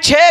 6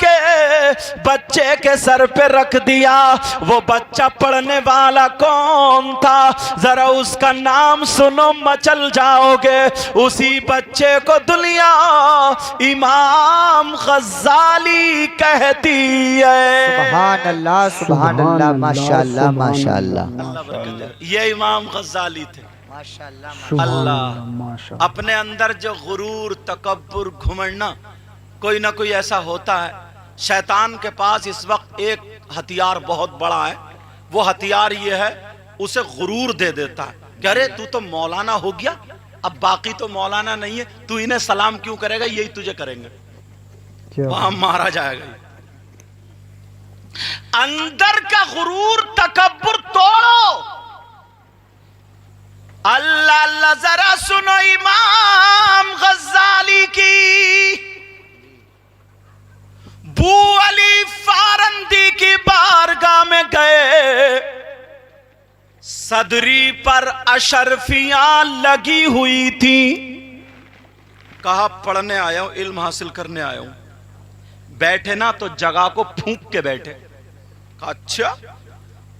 کے بچے کے سر پہ رکھ دیا. وہ بچہ پڑھنے والا کون تھا؟ ذرا اس کا نام سنو مچل جاؤ گے. اسی بچے کو دنیا امام غزالی کہتی ہے. سبحان اللہ سبحان اللہ ماشاءاللہ ماشاءاللہ. اللہ برکت دے. یہ امام غزالی تھے. ماشاءاللہ اللہ اپنے اندر جو غرور تکبر گھمنڈنا کوئی نہ کوئی ایسا ہوتا ہے. شیطان کے پاس اس وقت ایک ہتھیار بہت بڑا ہے. وہ ہتھیار یہ ہے اسے غرور دے دیتا ہے کہ ارے تو تو مولانا ہو گیا, اب باقی تو مولانا نہیں ہے, تو انہیں سلام کیوں کرے گا, یہی تجھے کریں گے, وہاں مارا جائے گا. اندر کا غرور تکبر توڑو. اللہ اللہ ذرا سنو امام غزالی کی. بو علی فارندی کی بارگاہ میں گئے, صدری پر اشرفیاں لگی ہوئی تھی. کہا پڑھنے آیا ہوں, علم حاصل کرنے آیا ہوں. بیٹھے نا تو جگہ کو پھونک کے بیٹھے. کہا اچھا.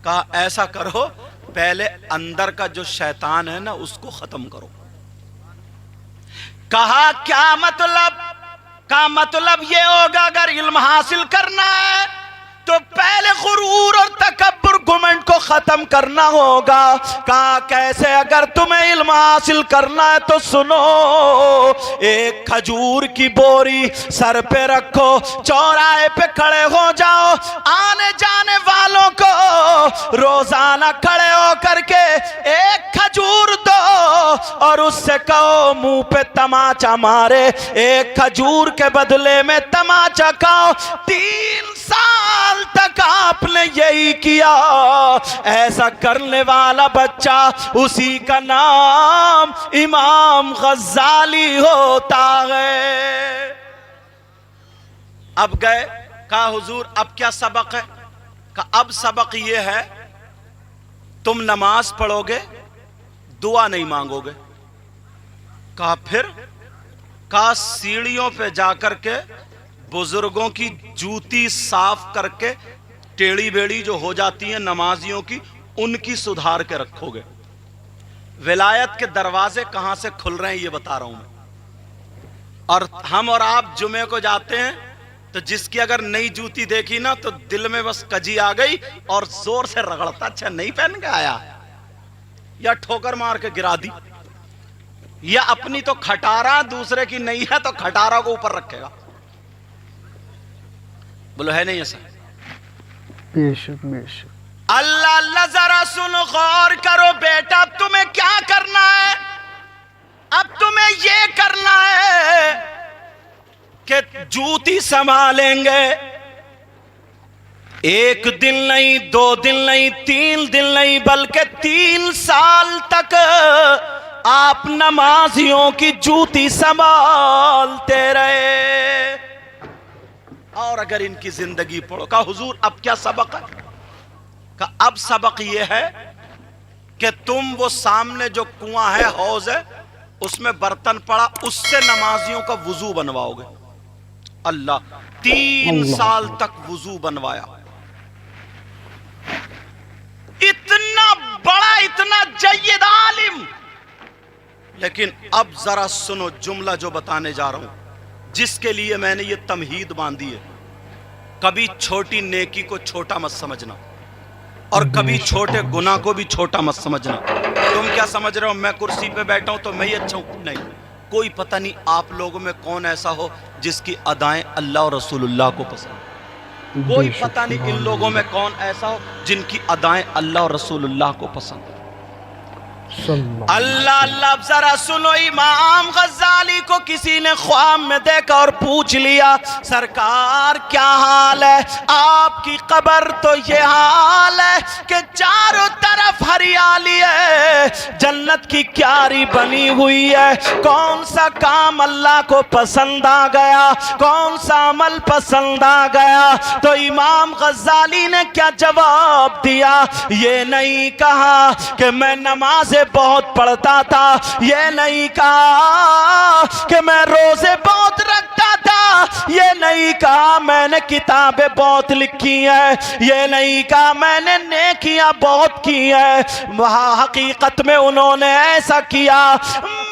کہا ایسا کرو پہلے اندر کا جو شیطان ہے نا اس کو ختم کرو. کہا کیا مطلب؟ کا مطلب یہ ہوگا اگر علم حاصل کرنا ہے تو پہلے غرور اور تکبر گھمنڈ کو ختم کرنا ہوگا. کہا کیسے؟ اگر تمہیں علم حاصل کرنا ہے تو سنو, ایک کھجور کی بوری سر پہ رکھو, چوراہے پہ کھڑے ہو جاؤ, آنے جانے والوں کو روزانہ کھڑے ہو کر کے ایک کھجور دو اور اس سے کہو منہ پہ تماچا مارے. ایک کھجور کے بدلے میں تماچا کھاؤ. 3 سال تک آپ نے یہی کیا. ایسا کرنے والا بچہ اسی کا نام امام غزالی ہوتا ہے. اب گئے, کہا حضور اب کیا سبق ہے؟ کہا اب سبق یہ ہے تم نماز پڑھو گے, دعا نہیں مانگو گے. کہا پھر؟ کہا سیڑھیوں پہ جا کر کے بزرگوں کی جوتی صاف کر کے ٹیڑھی بیڑی جو ہو جاتی ہیں نمازیوں کی, ان کی سدھار کے رکھو گے. ولایت کے دروازے کہاں سے کھل رہے ہیں یہ بتا رہا ہوں میں. اور ہم اور آپ جمعے کو جاتے ہیں تو جس کی اگر نئی جوتی دیکھی نا تو دل میں بس کجی آ گئی اور زور سے رگڑتا, اچھا نہیں پہن کے آیا, یا ٹھوکر مار کے گرا دی, یا اپنی تو کھٹارا دوسرے کی نہیں ہے تو کھٹارا کو اوپر رکھے گا. بولو ہے نہیں ایسا؟ بے شک بے شک. اللہ اللہ ذرا سنو, غور کرو بیٹا, اب تمہیں کیا کرنا ہے؟ اب تمہیں یہ کرنا ہے کہ جوتی سنبھالیں گے. 1 دن نہیں, 2 دن نہیں, 3 دن نہیں, بلکہ 3 سال تک آپ نمازیوں کی جوتی سنبھالتے رہے. اور اگر ان کی زندگی پڑھو. کہا حضور اب کیا سبق ہے؟ کہا اب سبق یہ ہے کہ تم وہ سامنے جو کنواں ہے, حوض ہے, اس میں برتن پڑا, اس سے نمازیوں کا وضو بنواؤ گے. اللہ 3 سال تک وضو بنوایا. اتنا بڑا, اتنا جید عالم. لیکن اب ذرا سنو جملہ جو بتانے جا رہا ہوں, جس کے لیے میں نے یہ تمہید باندھی ہے. کبھی چھوٹی نیکی کو چھوٹا مت سمجھنا, اور کبھی چھوٹے گناہ کو بھی چھوٹا مت سمجھنا. تم کیا سمجھ رہے ہو میں کرسی پہ بیٹھا ہوں تو میں ہی اچھا ہوں؟ نہیں. کوئی پتہ نہیں آپ لوگوں میں کون ایسا ہو جس کی ادائیں اللہ اور رسول اللہ کو پسند. کوئی پتہ نہیں ان لوگوں میں کون ایسا ہو جن کی ادائیں اللہ اور رسول اللہ کو پسند. اللہ اللہ ذرا سنو, امام غزالی کو کسی نے خواب میں دیکھا اور پوچھ لیا سرکار کیا حال ہے؟ آپ کی قبر تو یہ حال ہے کہ چاروں طرف ہریالی ہے, جنت کی کیاری بنی ہوئی ہے. کون سا کام اللہ کو پسند آ گیا, کون سا عمل پسند آ گیا؟ تو امام غزالی نے کیا جواب دیا؟ یہ نہیں کہا کہ میں نماز بہت پڑھتا تھا, یہ نہیں کہا کہ میں روزے بہت رکھتا تھا, یہ نہیں کہا میں نے کتابیں بہت لکھی ہیں، یہ نہیں کہا میں نے نیکیاں بہت کی ہیں، وہاں حقیقت میں انہوں نے ایسا کیا۔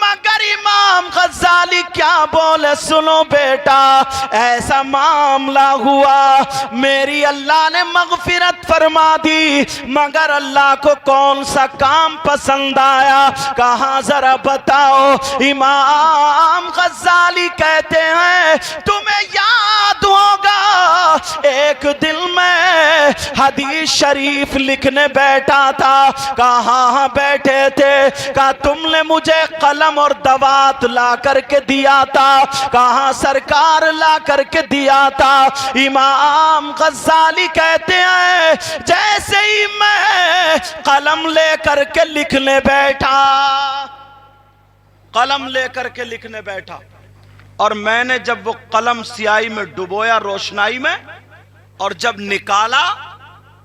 مگر امام غزالی کیا بولے، سنو بیٹا ایسا معاملہ ہوا، میری اللہ نے مغفرت فرما دی، مگر اللہ کو کون سا کام پسند آیا؟ کہاں ذرا بتاؤ؟ امام غزالی کہتے ہیں تمہیں یاد ہوگا ایک دل میں حدیث شریف لکھنے بیٹھا تھا۔ کہاں بیٹھے تھے؟ کہا تم نے مجھے قلم اور دوات لا کر کے دیا تھا۔ کہاں سرکار لا کر کے دیا تھا؟ امام غزالی کہتے ہیں جیسے ہی میں قلم لے کر کے لکھنے بیٹھا، قلم لے کر کے لکھنے بیٹھا، اور میں نے جب وہ قلم سیاہی میں ڈبویا روشنائی میں، اور جب نکالا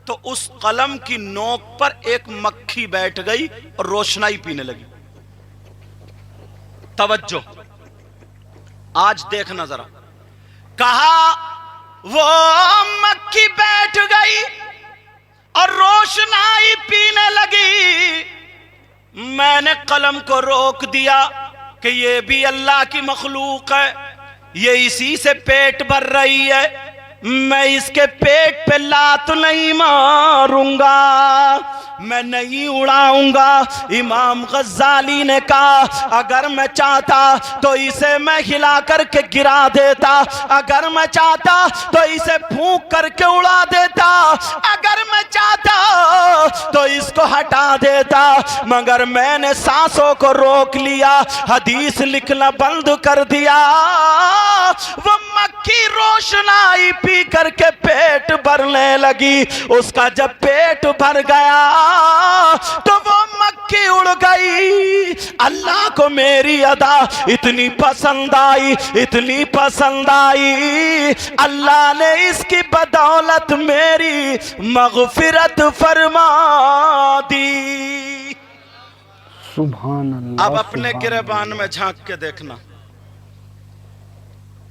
تو اس قلم کی نوک پر ایک مکھی بیٹھ گئی اور روشنائی پینے لگی۔ توجہ، آج دیکھنا ذرا، کہا وہ مکھی بیٹھ گئی اور روشنائی پینے لگی، میں نے قلم کو روک دیا کہ یہ بھی اللہ کی مخلوق ہے، یہ اسی سے پیٹ بھر رہی ہے، میں اس کے پیٹ پہ لات نہیں ماروں گا، میں نہیں اڑاؤں گا۔ امام غزالی نے کہا اگر میں چاہتا تو اسے میں ہلا کر کے گرا دیتا، اگر میں چاہتا تو اسے پھونک کر کے اڑا دیتا، اگر میں چاہتا تو اس کو ہٹا دیتا، مگر میں نے سانسوں کو روک لیا، حدیث لکھنا بند کر دیا۔ وہ مکھی روشنائی پی کر کے پیٹ بھرنے لگی، اس کا جب پیٹ بھر گیا تو وہ مکھی اڑ گئی۔ اللہ کو میری ادا اتنی پسند آئی، اتنی پسند آئی، اللہ نے اس کی بدولت میری مغفرت فرما دی۔ سبحان اللہ۔ اب اپنے گریبان میں جھانک کے دیکھنا،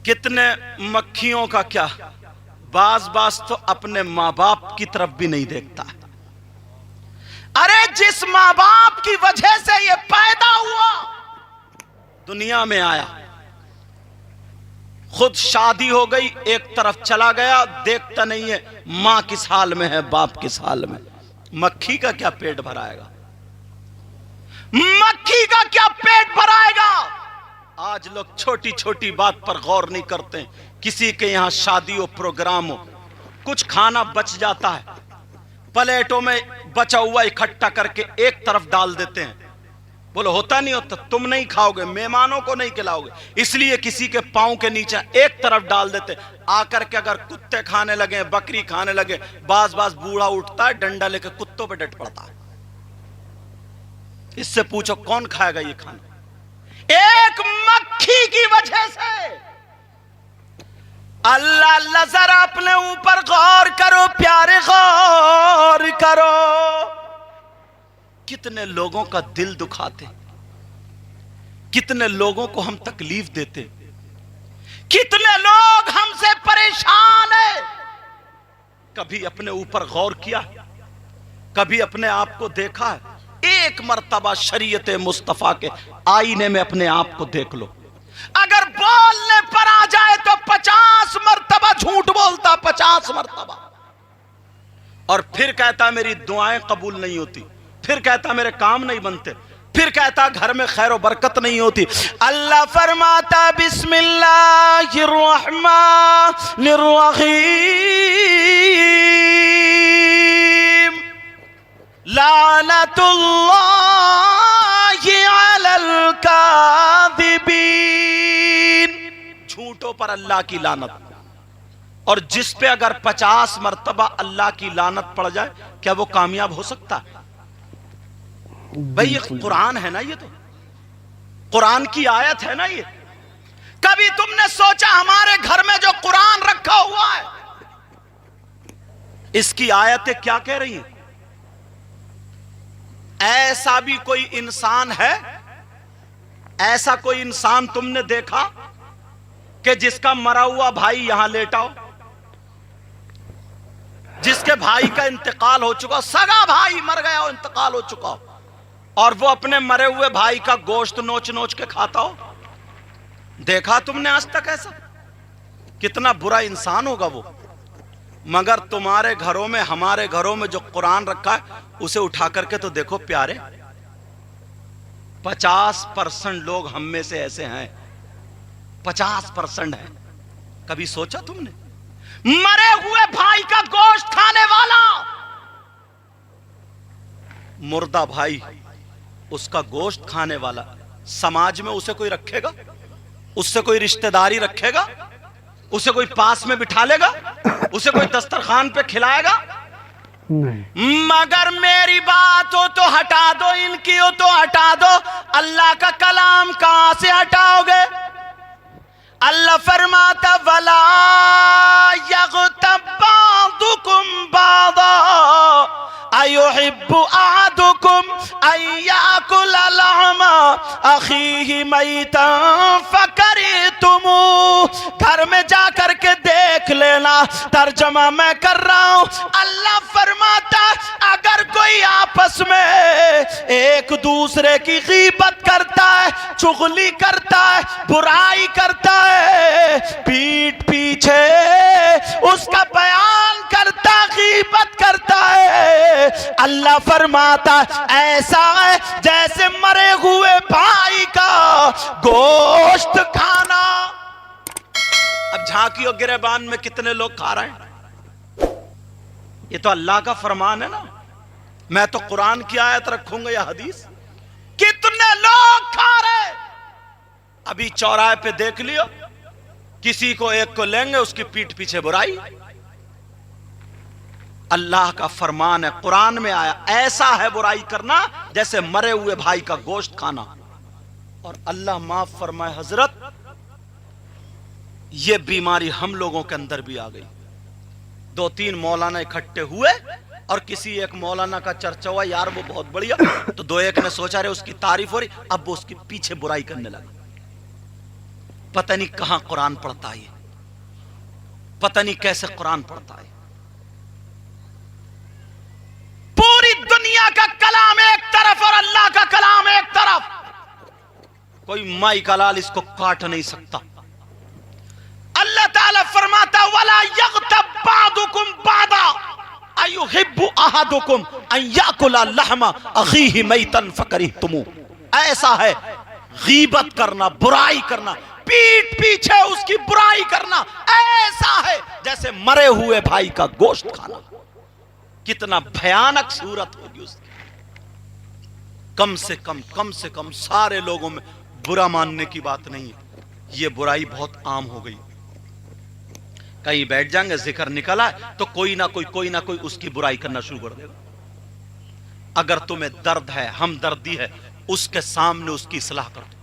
کتنے مکھیوں کا کیا، بعض تو اپنے ماں باپ کی طرف بھی نہیں دیکھتا ہے۔ ارے جس ماں باپ کی وجہ سے یہ پیدا ہوا، دنیا میں آیا، خود شادی ہو گئی، ایک طرف چلا گیا، دیکھتا نہیں ہے ماں کس حال میں ہے، باپ کس حال میں۔ مکھی کا کیا پیٹ بھرائے گا؟ مکھی کا کیا پیٹ بھرائے گا؟ آج لوگ چھوٹی چھوٹی بات پر غور نہیں کرتے ہیں۔ کسی کے یہاں شادی ہو، پروگرام ہو، کچھ کھانا بچ جاتا ہے، پلیٹوں میں بچا ہوا اکٹھا کر کے ایک طرف ڈال دیتے ہیں، بولو ہوتا نہیں ہوتا، تم نہیں کھاؤ گے، مہمانوں کو نہیں کھلاؤ گے، اس لیے کسی کے پاؤں کے نیچے ایک طرف ڈال دیتے، آ کر کے اگر کتے کھانے لگے، بکری کھانے لگے، بعض بوڑھا اٹھتا ہے ڈنڈا لے کے کتوں پہ ڈٹ پڑتا ہے۔ اس سے پوچھو کون کھائے گا یہ کھانا؟ ایک مکھی کی وجہ سے۔ اللہ اللہ ذرا اپنے اوپر غور کرو پیارے، غور کرو، کتنے لوگوں کا دل دکھاتے، کتنے لوگوں کو ہم تکلیف دیتے، کتنے لوگ ہم سے پریشان ہیں۔ کبھی اپنے اوپر غور کیا؟ کبھی اپنے آپ کو دیکھا ہے؟ ایک مرتبہ شریعت مصطفیٰ کے آئینے میں اپنے آپ کو دیکھ لو، اگر بولنے پر آ جائے تو 50 مرتبہ جھوٹ بولتا، 50 مرتبہ، اور پھر کہتا میری دعائیں قبول نہیں ہوتی، پھر کہتا میرے کام نہیں بنتے، پھر کہتا گھر میں خیر و برکت نہیں ہوتی۔ اللہ فرماتا بسم اللہ الرحمن الرحیم، لعنت اللہ علی الکاذبین، جھوٹوں پر اللہ کی لعنت۔ اور جس پہ اگر 50 مرتبہ اللہ کی لعنت پڑ جائے، کیا وہ کامیاب ہو سکتا ہے؟ بھئی یہ قرآن ہے نا، یہ تو قرآن کی آیت ہے نا۔ یہ کبھی تم نے سوچا ہمارے گھر میں جو قرآن رکھا ہوا ہے، اس کی آیتیں کیا کہہ رہی ہیں؟ ایسا بھی کوئی انسان ہے، ایسا کوئی انسان تم نے دیکھا کہ جس کا مرا ہوا بھائی یہاں لیٹاؤ، جس کے بھائی کا انتقال ہو چکا، سگا بھائی مر گیا ہو، انتقال ہو چکا، اور وہ اپنے مرے ہوئے بھائی کا گوشت نوچ نوچ کے کھاتا ہو؟ دیکھا تم نے آج تک ایسا؟ کتنا برا انسان ہوگا وہ۔ مگر تمہارے گھروں میں، ہمارے گھروں میں جو قرآن رکھا ہے اسے اٹھا کر کے تو دیکھو پیارے، 50% لوگ ہم میں سے ایسے ہیں، 50% ہیں۔ کبھی سوچا تم نے؟ مرے ہوئے بھائی کا گوشت کھانے والا، مردہ بھائی اس کا گوشت کھانے والا، سماج میں اسے کوئی رکھے گا؟ اس سے کوئی رشتہ داری رکھے گا؟ اسے کوئی پاس میں بٹھا لے گا؟ اسے کوئی دسترخوان پہ کھلائے گا؟ نہیں۔ مگر میری بات ہو تو ہٹا دو، ان کی ہو تو ہٹا دو، اللہ کا کلام کہاں سے ہٹاؤ گے؟ اللہ فرماتا وَلَا يَغْتَبْ بَعْضُكُمْ بَعْضًا أَيُحِبُّ أَحَدُكُمْ أَن يَأْكُلَ لَحْمَ أَخِيهِ مَيْتًا فَكَرِهْتُمُوهُ۔ گھر میں جا کر کے دیکھ لینا، ترجمہ میں کر رہا ہوں۔ اللہ فرماتا اگر کوئی آپس میں ایک دوسرے کی غیبت کرتا ہے، چغلی کرتا ہے، برائی کرتا ہے، پیٹھ پیچھے اس کا بیان کرتا، غیبت کرتا ہے، اللہ فرماتا ایسا ہے جیسے مرے ہوئے بھائی کا گوشت کھانا۔ اب جھانکیوں گریبان میں کتنے لوگ کھا رہے ہیں؟ یہ تو اللہ کا فرمان ہے نا، میں تو قرآن کی آیت رکھوں گا یا حدیث؟ کتنے لوگ کھا رہے؟ ابھی چوراہے پہ دیکھ لیو، کسی کو ایک کو لیں گے، اس کی پیٹھ پیچھے برائی۔ اللہ کا فرمان ہے، قرآن میں آیا ایسا ہے برائی کرنا جیسے مرے ہوئے بھائی کا گوشت کھانا۔ اور اللہ معاف فرمائے حضرت، یہ بیماری ہم لوگوں کے اندر بھی آ گئی۔ 2-3 مولانا اکٹھے ہوئے اور کسی ایک مولانا کا چرچا ہوا، یار وہ بہت بڑھیا، تو 2-1 نے سوچا رہے اس کی تعریف ہو رہی، اب وہ اس کی پیچھے برائی کرنے لگا۔ پتہ نہیں کہاں قرآن پڑھتا ہے، پتہ نہیں کیسے قرآن پڑھتا ہے۔ پوری دنیا کا کلام ایک طرف اور اللہ کا کلام ایک طرف، کوئی مائی کا لال اس کو کاٹ نہیں سکتا۔ اللہ تعالیٰ فرماتا وَلَا يَغْتَبْ بَعْضُكُمْ بَعْضًا أَيُحِبُّ أَحَدُكُمْ أَن يَأْكُلَ لَحْمَ أَخِيهِ مَيْتًا فَكَرِهْتُمُوهُ۔ ایسا ہے غیبت کرنا، برائی کرنا، پیٹھ پیچھے اس کی برائی کرنا، ایسا ہے جیسے مرے ہوئے بھائی کا گوشت کھانا۔ کتنا بھیانک صورت ہوگی اس کی۔ کم سے کم سارے لوگوں میں برا ماننے کی بات نہیں ہے، یہ برائی بہت عام ہو گئی۔ کہیں بیٹھ جائیں گے، ذکر نکلا ہے تو کوئی نہ کوئی اس کی برائی کرنا شروع کر دے گا۔ اگر تمہیں درد ہے، ہمدردی ہے، اس کے سامنے اس کی اصلاح کر دو،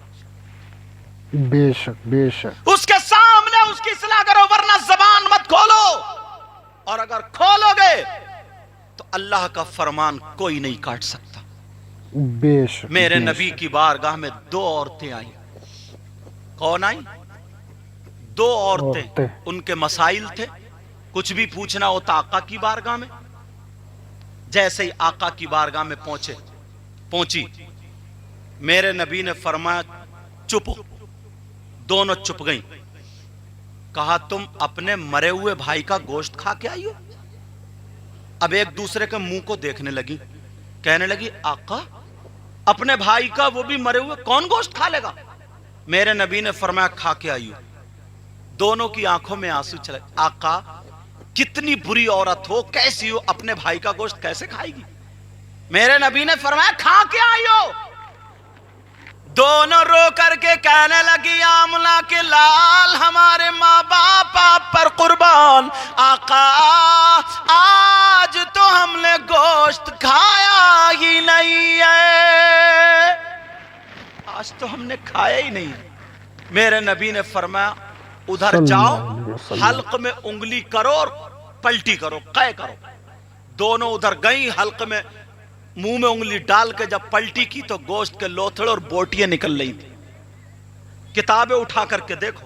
بے شک بے شک، اس کے سامنے اس کی اصلاح کرو، ورنہ زبان مت کھولو۔ اور اگر کھولو گے تو اللہ کا فرمان کوئی نہیں کاٹ سکتا۔ بے شک۔ میرے بے نبی شک۔ کی بارگاہ میں 2 عورتیں آئیں۔ کون آئیں؟ 2 عورتیں۔ ان کے مسائل تھے، کچھ بھی پوچھنا ہوتا آقا کی بارگاہ میں۔ جیسے ہی آقا کی بارگاہ میں پہنچی، میرے نبی نے فرمایا چپ ہو۔ دونوں چپ گئیں۔ کہا تم اپنے مرے ہوئے بھائی کا گوشت کھا کے آئی ہو؟ اب ایک دوسرے کے منہ کو دیکھنے لگی، کہنے لگی آقا اپنے بھائی کا، وہ بھی مرے ہوئے، کون گوشت کھا لے گا؟ میرے نبی نے فرمایا کھا کے آئی ہو۔ دونوں کی آنکھوں میں آنسو چلے۔ آقا کتنی بری عورت ہو، کیسی ہو، اپنے بھائی کا گوشت کیسے کھائے گی؟ میرے نبی نے فرمایا کھا کے آئی ہو۔ دونوں رو کر کے کہنے لگی آمنہ کے لال، ہمارے ماں باپ آپ پر قربان، آقا آج تو ہم نے گوشت کھایا ہی نہیں ہے، آج تو ہم نے کھایا ہی نہیں۔ میرے نبی نے فرمایا ادھر جاؤ، حلق میں انگلی کرو اور پلٹی کرو، قے کرو۔ دونوں ادھر گئیں، حلق میں منہ میں انگلی ڈال کے جب پلٹی کی تو گوشت کے لوتھڑے اور بوٹیاں نکل رہی تھی۔ کتابیں اٹھا کر کے دیکھو،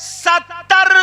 70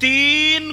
3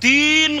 3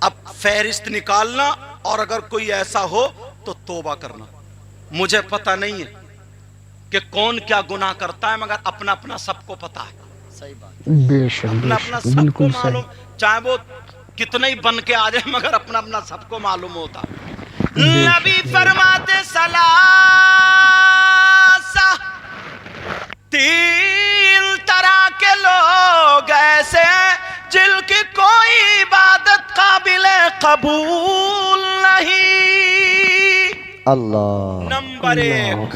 اب فہرست نکالنا اور اگر کوئی ایسا ہو تو توبہ کرنا. مجھے پتہ نہیں ہے کہ کون کیا گناہ کرتا ہے، مگر اپنا اپنا سب کو پتا ہے. صحیح بات. بے شک اپنا بے اپنا شک سب کو بالکل معلوم، صحیح. چاہے وہ کتنا ہی بن کے آ جائے مگر اپنا اپنا سب کو معلوم ہوتا. بے نبی شک. فرماتے سلاسہ، تین طرح کے لوگ ایسے ہیں جن کی کوئی عبادت قابل قبول نہیں. اللہ. نمبر ایک،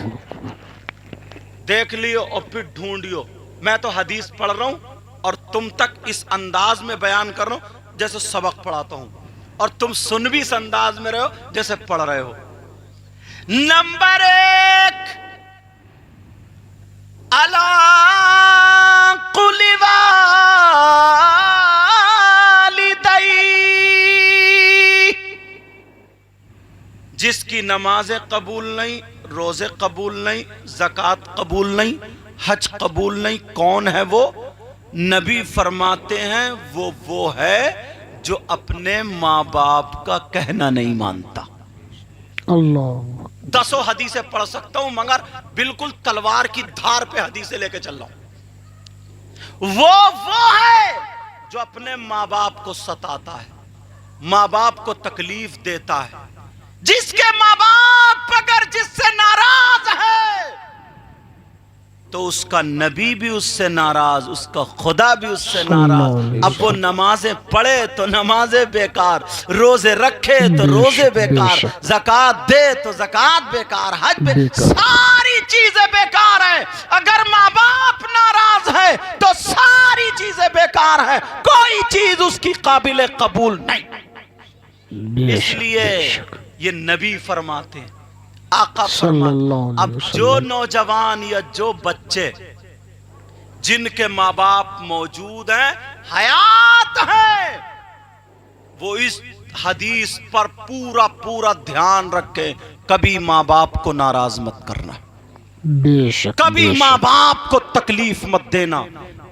دیکھ لیو اور پھر ڈھونڈیو. میں تو حدیث پڑھ رہا ہوں اور تم تک اس انداز میں بیان کر رہا ہوں جیسے سبق پڑھاتا ہوں، اور تم سن بھی اس انداز میں رہے ہو جیسے پڑھ رہے ہو. نمبر ایک، علی قل والدی، جس کی نمازیں قبول نہیں، روزے قبول نہیں، زکوٰۃ قبول نہیں، حج قبول نہیں. کون ہے وہ؟ نبی فرماتے ہیں وہ ہے جو اپنے ماں باپ کا کہنا نہیں مانتا. اللہ. 10 حدیثیں پڑھ سکتا ہوں مگر بالکل تلوار کی دھار پہ حدیثیں لے کے چل رہا ہوں. وہ ہے جو اپنے ماں باپ کو ستاتا ہے، ماں باپ کو تکلیف دیتا ہے. جس کے ماں باپ اگر جس سے ناراض ہے تو اس کا نبی بھی اس سے ناراض، اس کا خدا بھی اس سے ناراض. اب وہ نمازیں پڑھے تو نمازیں بیکار، روزے رکھے تو روزے بیکار، زکوٰۃ دے تو زکوٰۃ بیکار، حج ساری چیزیں بیکار ہیں. اگر ماں باپ ناراض ہے تو ساری چیزیں بیکار ہیں، کوئی چیز اس کی قابل قبول نہیں. اس لیے یہ نبی فرماتے ہیں، آقا فرماتے. اب جو نوجوان یا جو بچے جن کے ماں باپ موجود ہیں، حیات ہیں، وہ اس حدیث پر پورا دھیان رکھیں. کبھی ماں باپ کو ناراض مت کرنا، بے شک. کبھی ماں باپ کو تکلیف مت دینا،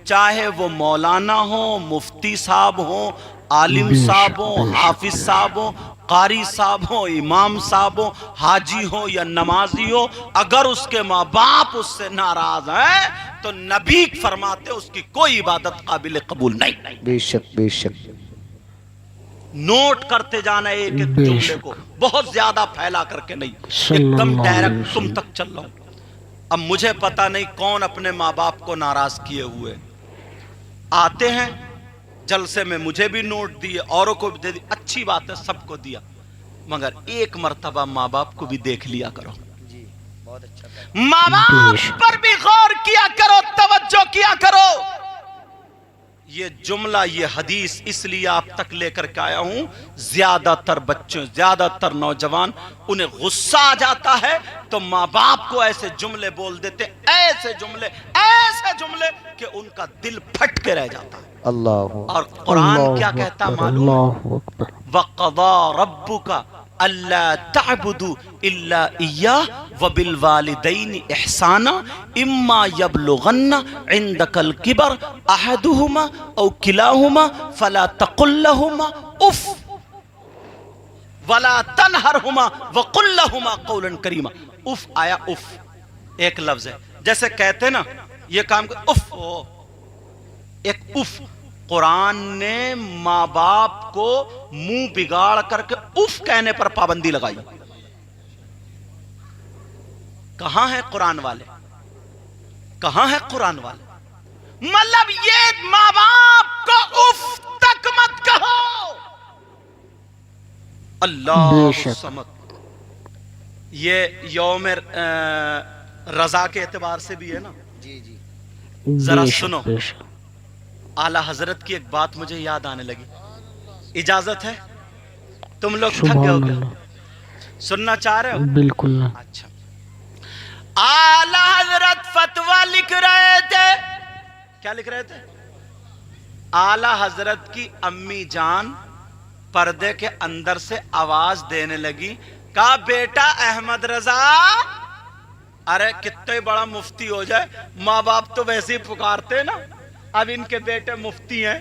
چاہے وہ مولانا ہو، مفتی صاحب ہو، عالم صاحب ہو، حافظ صاحب ہو، قاری صاحب ہو، امام صاحب ہو، حاجی ہو یا نمازی ہو. اگر اس کے ماں باپ اس سے ناراض ہیں تو نبی فرماتے اس کی کوئی عبادت قابل قبول نہیں. بے شک بے شک. نوٹ کرتے جانا ایک ایک جملے کو، بہت زیادہ پھیلا کر کے نہیں، ایک دم ڈائریکٹ تم تک چل رہا ہوں. اب مجھے پتا نہیں کون اپنے ماں باپ کو ناراض کیے ہوئے آتے ہیں جلسے میں. مجھے بھی نوٹ دیے، اوروں کو بھی دے دی، اچھی بات ہے، سب کو دیا، مگر ایک مرتبہ ماں باپ کو بھی دیکھ لیا کرو. جی بہت اچھا. ماں باپ پر بھی غور کیا کرو، توجہ کیا کرو. یہ جملہ، یہ حدیث اس لیے آپ تک لے کر کے آیا ہوں. زیادہ تر بچوں، زیادہ تر نوجوان، انہیں غصہ آ جاتا ہے تو ماں باپ کو ایسے جملے بول دیتے، ایسے جملے کہ ان کا دل پھٹ کے رہ جاتا ہے. اللہ. اور قرآن کیا کہتا معلوم؟ وَقَضَى رَبُّكَ أَلَّا تَعْبُدُوا إِلَّا إِيَّاهُ وَبِالْوَالِدَيْنِ إِحْسَانًا إِمَّا يَبْلُغَنَّ عِندَكَ الْكِبَرَ أَحَدُهُمَا أَوْ كِلَاهُمَا فَلَا تَقُلْ لَهُمَا أُفٍّ وَلَا تَنْهَرْهُمَا وَقُلْ لَهُمَا قَوْلًا كَرِيمًا. اف آیا، اف ایک لفظ ہے، جیسے کہتے نا یہ کام کو اف، ایک اف. قرآن نے ماں باپ کو منہ بگاڑ کر کے اف کہنے پر پابندی لگائی. کہاں ہے قرآن والے؟ کہاں ہے قرآن والے؟ مطلب یہ ماں باپ کو اف تک مت کہو. اللہ الصمد. یہ یوم رضا کے اعتبار سے بھی ہے نا. جی جی. ذرا سنو، اعلیٰ حضرت کی ایک بات مجھے یاد آنے لگی. اجازت ہے؟ تم لوگ تھک گئے ہو کیا؟ سننا چاہ رہے ہو؟ بالکل. اچھا. اعلیٰ حضرت فتویٰ لکھ رہے تھے. کیا لکھ رہے تھے؟ اعلیٰ حضرت کی امی جان پردے کے اندر سے آواز دینے لگی، کہا بیٹا احمد رضا، ارے کتنے بڑا مفتی ہو جائے، ماں باپ تو ویسے ہی پکارتے نا، اب ان کے بیٹے مفتی ہیں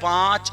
5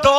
2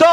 2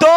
2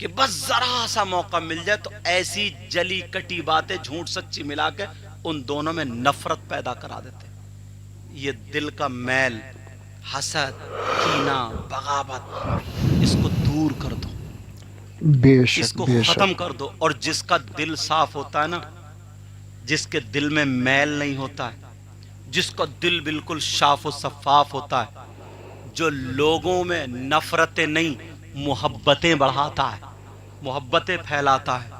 کہ بس ذرا سا موقع مل جائے تو ایسی جلی کٹی باتیں جھوٹ سچی ملا کے ان دونوں میں نفرت پیدا کرا دیتے. یہ دل کا میل، حسد، کینہ، بغاوت، اس کو دور کر دو، بے اس شک کو بے شک. ختم کر دو. اور جس کا دل صاف ہوتا ہے نا، جس کے دل میں میل نہیں ہوتا ہے، جس کا دل بالکل صاف و شفاف ہوتا ہے، جو لوگوں میں نفرتیں نہیں محبتیں بڑھاتا ہے، محبتیں پھیلاتا ہے،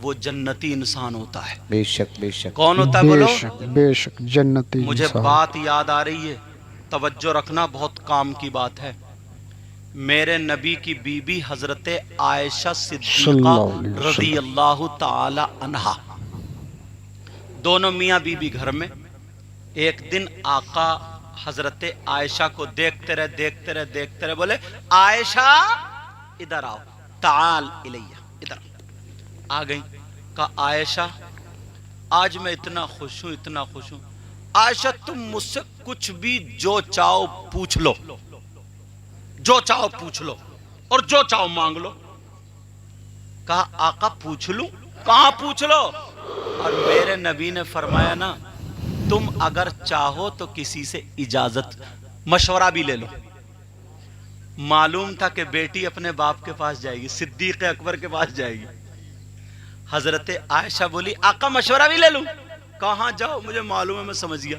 وہ جنتی انسان ہوتا ہے. بے شک بے شک. کون ہوتا ہے بے بولو؟ شک بے شک جنتی مجھے انسان. بات یاد آ رہی ہے، توجہ رکھنا، بہت کام کی بات ہے. میرے نبی کی بیوی حضرت عائشہ صلی صدیقہ اللہ علیہ رضی وسلم. اللہ تعالی عنہا، دونوں میاں بیوی گھر میں. ایک دن آقا حضرت عائشہ کو دیکھتے رہے، بولے عائشہ ادھر آؤ، تعال الیہ، ادھر آ گئی. کہا عائشہ آج میں اتنا خوش ہوں. عائشہ تم مجھ سے کچھ بھی جو چاہو پوچھ لو، جو چاہو پوچھ لو اور جو چاہو مانگ لو. کہا آقا پوچھ لوں؟ کہاں پوچھ لو. اور میرے نبی نے فرمایا نا، تم اگر چاہو تو کسی سے اجازت مشورہ بھی لے لو. معلوم تھا کہ بیٹی اپنے باپ کے پاس جائے گی، صدیق اکبر کے پاس جائے گی. حضرت عائشہ بولی آقا مشورہ بھی لے لوں؟ کہاں جاؤ، مجھے معلوم ہے، میں سمجھ گیا.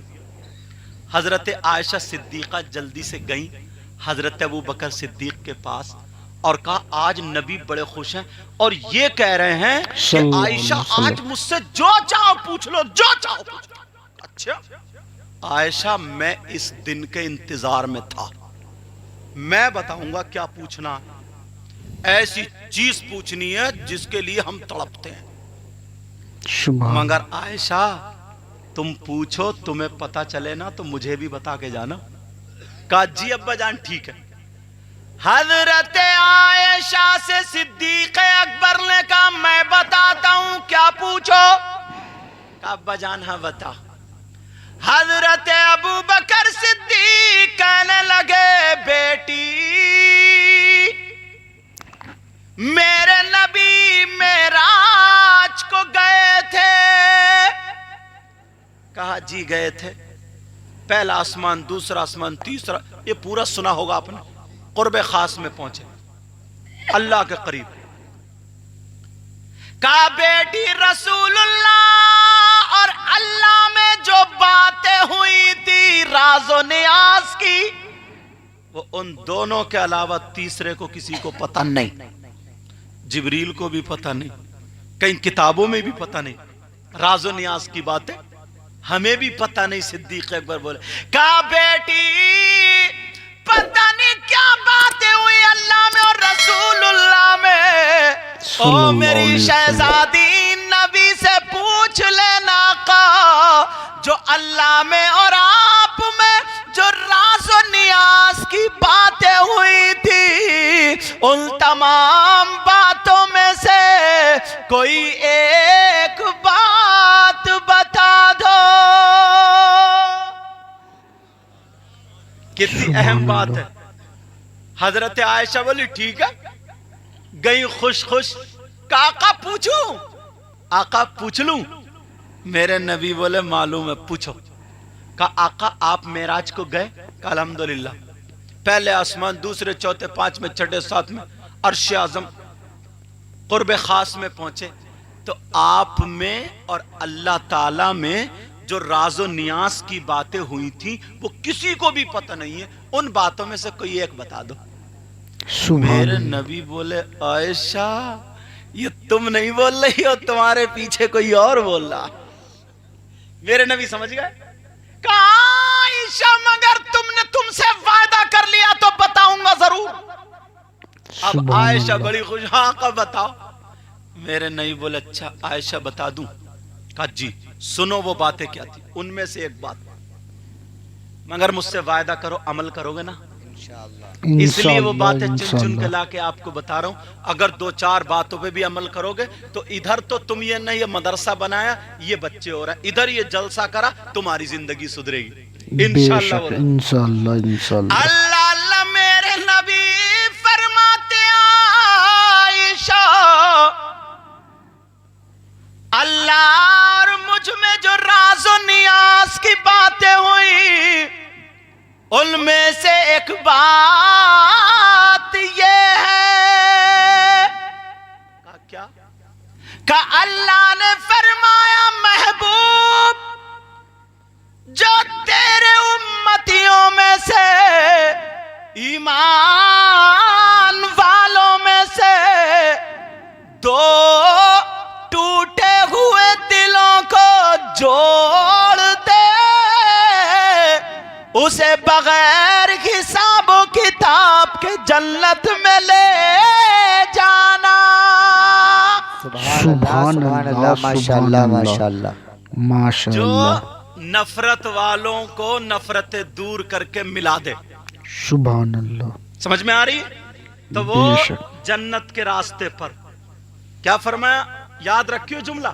حضرت عائشہ صدیقہ جلدی سے گئیں حضرت ابو بکر صدیق کے پاس اور کہا آج نبی بڑے خوش ہیں اور یہ کہہ رہے ہیں کہ صلی اللہ علیہ عائشہ وسلم. آج مجھ سے جو چاہو پوچھ لو، جو چاہو پوچھ لو. اچھا عائشہ میں اس دن کے انتظار میں تھا، میں بتاؤں گا کیا پوچھنا. ایسی چیز پوچھنی ہے جس کے لیے ہم تڑپتے ہیں. سبحان. مگر عائشہ تم پوچھو، تمہیں پتا چلے نا تو مجھے بھی بتا کے جانا. کہا جی ابا جان ٹھیک ہے. حضرت عائشہ سے صدیق اکبر نے کہا میں بتاتا ہوں، کیا پوچھو؟ کہا ابا جان ہاں بتا. حضرت ابو بکر صدیق کہنے لگے بیٹی میرے نبی معراج کو گئے تھے. کہا جی گئے تھے. پہلا آسمان، دوسرا آسمان، تیسرا، یہ پورا سنا ہوگا آپ نے. قرب خاص میں پہنچے، اللہ کے قریب. کہا بیٹی رسول اللہ اور اللہ میں جو باتیں ہوئی تھی راز و نیاز کی، وہ ان دونوں کے علاوہ تیسرے کو کسی کو پتہ نہیں. جبریل کو بھی پتہ نہیں، کہیں کتابوں میں بھی پتہ نہیں. راز و نیاز کی باتیں ہمیں بھی پتہ نہیں. صدیق اکبر بولے کہا بیٹی پتہ نہیں کیا باتیں ہوئی اللہ میں اور رسول اللہ میں. او میری شہزادی نبی سے پوچھ لینا کا جو اللہ میں اور آپ میں جو راز و نیاز کی باتیں ہوئی تھی، ان تمام باتوں میں سے کوئی ایک بات بتا دو. کتنی اہم بات ہے. حضرت عائشہ بولی ٹھیک ہے. گئی خوش خوش. آقا پوچھوں؟ آقا پوچھ لوں؟ میرے نبی بولے معلوم ہے پوچھو. کہا آقا آپ معراج کو گئے؟ کہا الحمدللہ. پہلے آسمان، دوسرے، چوتھے، پانچویں، چھٹے، ساتویں، عرش اعظم، قرب خاص میں پہنچے تو آپ میں اور اللہ تعالی میں جو راز و نیاز کی باتیں ہوئی تھی وہ کسی کو بھی پتہ نہیں ہے. ان باتوں میں سے کوئی ایک بتا دو. میرے نبی بولے عائشہ یہ تم نہیں بول رہی ہو، تمہارے پیچھے کوئی اور بول رہا. میرے نبی سمجھ گئے. کہا عائشہ مگر تم سے وعدہ کر لیا تو بتاؤں گا ضرور. اب عائشہ بڑی خوش، ہاں کب بتاؤ. میرے نبی بولے اچھا عائشہ بتا دوں؟ کہا جی. سنو وہ باتیں کیا تھی. ان میں سے ایک بات، مگر مجھ سے وعدہ کرو عمل کرو گے نا. اس لیے وہ باتیں چن چن کے لا کے آپ کو بتا رہا ہوں. اگر دو چار باتوں پہ بھی عمل کرو گے تو ادھر تو تم یہ نہیں یہ مدرسہ بنایا یہ بچے ہو رہا ہے، ادھر یہ جلسہ کرا تمہاری زندگی سدھرے گی انشاءاللہ. انشاءاللہ اللہ اللہ میرے نبی فرماتے ایک بات یہ ہے کیا کہ اللہ نے فرمایا محبوب جو تیرے امتیوں میں سے ایمان والوں میں سے دو ٹوٹے ہوئے دلوں کو جوڑ دے اسے بغیر حساب و کتاب کے جنت میں لے جانا. سبحان اللہ ماشاءاللہ ماشاءاللہ ماشاءاللہ. جو نفرت والوں کو نفرتیں دور کر کے ملا دے. سبحان اللہ. سمجھ میں آ رہی؟ تو وہ بے شک. جنت کے راستے پر کیا فرمایا؟ یاد رکھیو جملہ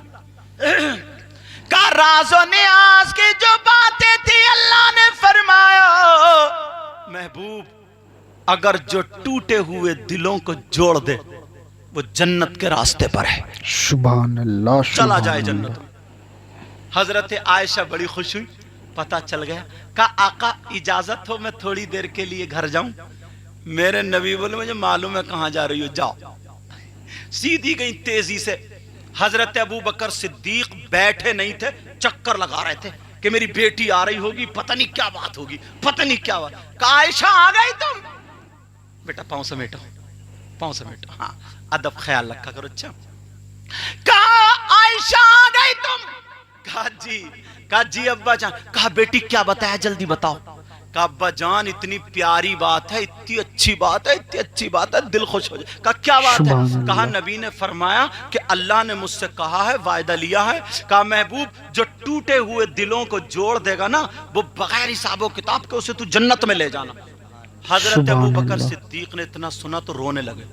کا راز و نیاز کی جو باتیں تھی اللہ نے فرمایا محبوب اگر جو ٹوٹے ہوئے دلوں کو جوڑ دے وہ جنت کے راستے پر ہے. سبحان اللہ. چلا جائے جنت میں. حضرت عائشہ بڑی خوش ہوئی, پتہ چل گیا. کہا آقا اجازت ہو میں تھوڑی دیر کے لیے گھر جاؤں؟ میرے نبی بولے مجھے معلوم ہے کہاں جا رہی ہو, جاؤ. سیدھی گئی تیزی سے. حضرت ابو بکر صدیق بیٹھے نہیں تھے, چکر لگا رہے تھے کہ میری بیٹی آ رہی ہوگی, پتہ نہیں کیا بات ہوگی, پتہ نہیں کیا بات. کہا عائشہ آ گئی تم؟ بیٹا پاؤں سمیٹو, پاؤں سمیٹو, ہاں ادب خیال رکھا کرو. اچھا. کہا عائشہ آ گئی تم؟ کہا جی ابا جان. کہا بیٹی کیا بتایا جلدی بتاؤ. کہا ابا جان اتنی پیاری بات ہے, اتنی اچھی بات ہے, اتنی اچھی بات ہے, دل خوش ہو جائے. کہا کیا بات ہے؟ کہا نبی نے فرمایا کہ اللہ نے مجھ سے کہا ہے, وعدہ لیا ہے. کہا محبوب جو ٹوٹے ہوئے دلوں کو جوڑ دے گا نا وہ بغیر حساب و کتاب کے اسے تو جنت میں لے جانا. حضرت ابو بکر صدیق نے اتنا سنا تو رونے لگے.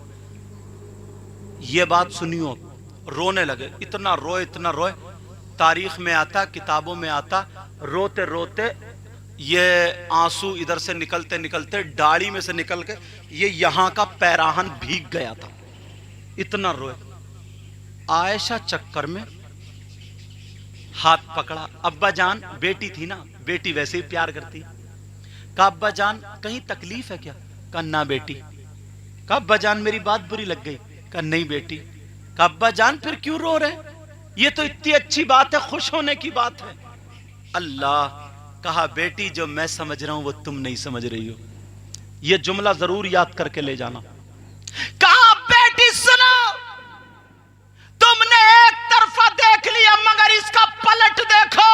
یہ بات سنیو, رونے لگے. اتنا روئے. تاریخ میں آتا, کتابوں میں آتا, روتے روتے یہ آنسو ادھر سے نکلتے داڑھی میں سے نکل کے یہ یہاں کا پیراہن بھیگ گیا تھا, اتنا روئے. عائشہ چکر میں ہاتھ پکڑا. ابا جان, بیٹی تھی نا, بیٹی ویسے ہی پیار کرتی. کہا ابا جان کہیں تکلیف ہے کیا؟ کہا نہ بیٹی. کہا ابا جان میری بات بری لگ گئی؟ کہا نہیں بیٹی. کہا ابا جان پھر کیوں رو رہے؟ یہ تو اتنی اچھی بات ہے, خوش ہونے کی بات ہے. اللہ. کہا بیٹی جو میں سمجھ رہا ہوں وہ تم نہیں سمجھ رہی ہو. یہ جملہ ضرور یاد کر کے لے جانا. کہا بیٹی سنو, تم نے ایک طرفہ دیکھ لیا مگر اس کا پلٹ دیکھو.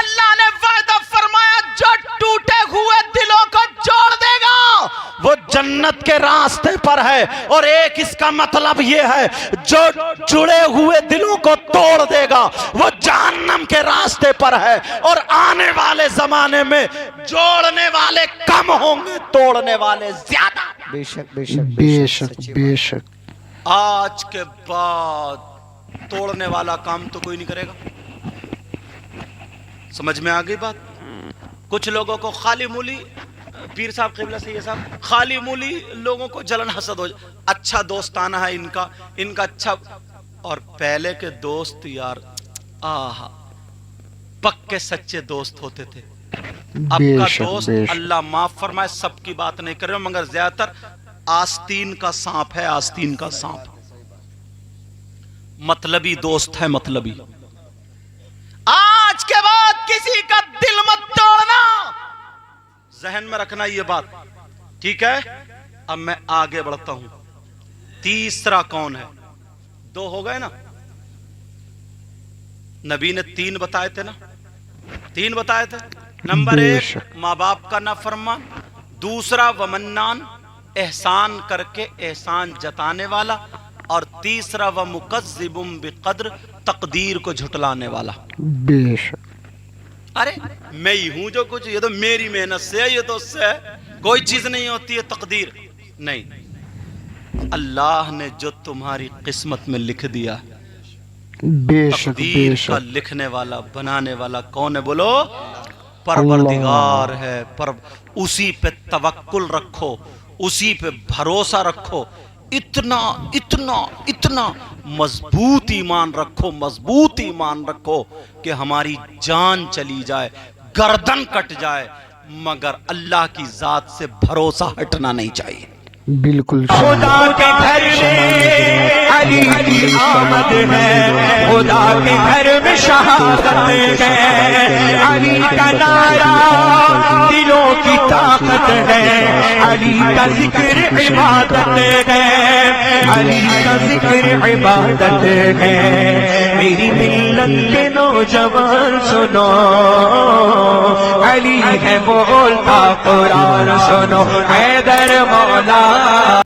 اللہ نے وعدہ فرمایا جو ٹوٹے ہوئے دلوں کو جوڑ دے گا وہ جنت کے راستے پر ہے. اور ایک اس کا مطلب یہ ہے جو جڑے ہوئے دلوں کو توڑ دے گا وہ جہنم کے راستے پر ہے. اور آنے والے زمانے میں جوڑنے والے کم ہوں گے, توڑنے والے زیادہ. بے شک بے شک بے شک بے شک. آج کے بعد توڑنے والا کام تو کوئی نہیں کرے گا. سمجھ میں آ گئی بات؟ کچھ لوگوں کو خالی مولی, پیر صاحب قبلہ سے یہ صاحب, خالی مولی لوگوں کو جلن حسد ہو جائے. اچھا دوستانہ ہے ان کا اچھا. اور پہلے کے دوست یار آہا پکے سچے دوست ہوتے تھے. اب کا دوست اللہ معاف فرمائے سب کی بات نہیں کر رہے مگر زیادہ تر آستین کا سانپ ہے, آستین کا سانپ. مطلبی دوست ہے, مطلبی. آج کے بعد کسی کا دل مت توڑنا, ذہن میں رکھنا یہ بات, ٹھیک ہے؟ اب میں آگے بڑھتا ہوں. تیسرا کون ہے؟ 2 ہو گئے نا. نبی نے 3 بتائے تھے نا, 3 بتائے تھے. نمبر 1 ماں باپ کا نافرمان, دوسرا ومنان احسان کر کے احسان جتانے والا, اور تیسرا ومکذب بقدر تقدیر کو جھٹلانے والا. بے شک. ارے میں ہی ہوں جو کچھ, یہ تو میری محنت سے ہے, یہ تو اس سے ہے, کوئی چیز نہیں ہوتی ہے تقدیر نہیں. اللہ نے جو تمہاری قسمت میں لکھ دیا, بے شک تقدیر کا لکھنے والا بنانے والا کون ہے بولو؟ پروردگار ہے. اسی پہ توکل رکھو, اسی پہ بھروسہ رکھو. اتنا اتنا اتنا مضبوط ایمان رکھو کہ ہماری جان چلی جائے, گردن کٹ جائے, مگر اللہ کی ذات سے بھروسہ ہٹنا نہیں چاہیے. بالکل خدا کے گھر میں علی کی آمد ہے، خدا کے گھر میں شہادت ہے، علی کا نعرہ دلوں کی طاقت ہے، علی کا ذکر عبادت ہے، علی کا ذکر عبادت ہے. میری ملت کے نوجوان سنو، علی ہے بولتا قرآن سنو، حیدر مولا